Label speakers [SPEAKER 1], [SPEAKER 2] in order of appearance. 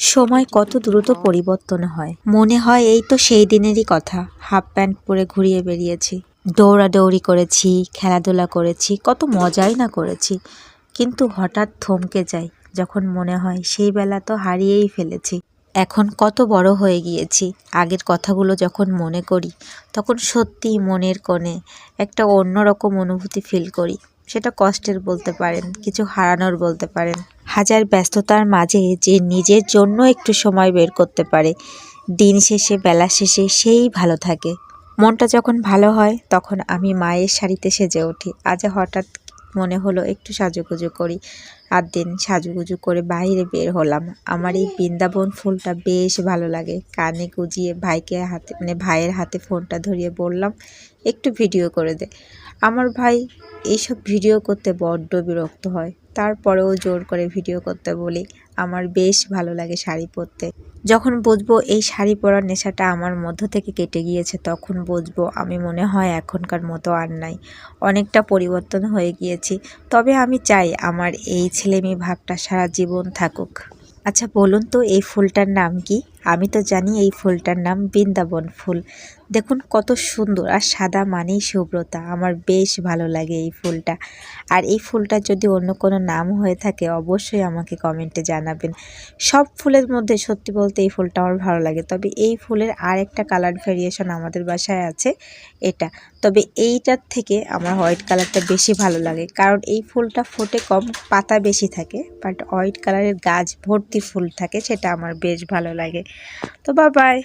[SPEAKER 1] সময় কত দ্রুত পরিবর্তন হয়, মনে হয় এই তো সেই দিনেরই কথা। হাফ প্যান্ট পরে ঘুরিয়ে বেরিয়েছি, দৌড়াদৌড়ি করেছি, খেলাধুলা করেছি, কত মজাই না করেছি। কিন্তু হঠাৎ থমকে যাই যখন মনে হয় সেই বেলা তো হারিয়েই ফেলেছি। এখন কত বড় হয়ে গিয়েছি, আগের কথাগুলো যখন মনে করি তখন সত্যিই মনের কোণে একটা অন্যরকম অনুভূতি ফিল করি। সেটা কষ্টের বলতে পারেন, কিছু হারানোর বলতে পারেন। হাজার ব্যস্ততার মাঝে যে নিজের জন্য একটু সময় বের করতে পারে, দিন শেষে বেলা শেষে সেই ভালো থাকে। মনটা যখন ভালো হয় তখন আমি মায়ের শাড়িতে সেজে উঠি। আজ হঠাৎ মনে হলো একটু সাজুগুজু করি। আর দিন সাজুগুজু করে বাইরে বের হলাম। আমার এই বৃন্দাবন ফুলটা বেশ ভালো লাগে। কানে গুজিয়ে ভাইকে হাতে ভাইয়ের হাতে ফোনটা ধরিয়ে বললাম একটু ভিডিও করে দে। আমার ভাই এইসব ভিডিও করতে বড্ড বিরক্ত হয়, তারপরেও জোর করে ভিডিও করতে বলি। আমার বেশ ভালো লাগে শাড়ি পরতে। যখন বুঝবো এই শাড়ি পরার নেশাটা আমার মধ্য থেকে কেটে গিয়েছে তখন বুঝবো আমি মনে হয় এখনকার মতো আর নাই, অনেকটা পরিবর্তন হয়ে গিয়েছি। তবে আমি চাই আমার এই ছেলেমেয়ে ভাবটা সারা জীবন থাকুক। আচ্ছা বলুন তো এই ফুলটার নাম কি? আমি তো জানি এই ফুলটার নাম বৃন্দাবন ফুল। দেখুন কত সুন্দর, আর সাদা মানেই শুভ্রতা। আমার বেশ ভালো লাগে এই ফুলটা। আর এই ফুলটার যদি অন্য কোনো নাম হয়ে থাকে অবশ্যই আমাকে কমেন্টে জানাবেন। সব ফুলের মধ্যে সত্যি বলতে এই ফুলটা আমার ভালো লাগে, তবে এই ফুলের আর একটা কালার ভ্যারিয়েশন আমাদের বাসায় আছে এটা। তবে এইটার থেকে আমার হোয়াইট কালারটা বেশি ভালো লাগে, কারণ এই ফুলটা ফোটে কম, পাতা বেশি থাকে, বাট হোয়াইট কালারের গাছ ভর্তি ফুল থাকে, সেটা আমার বেশ ভালো লাগে। তো বাই বাই।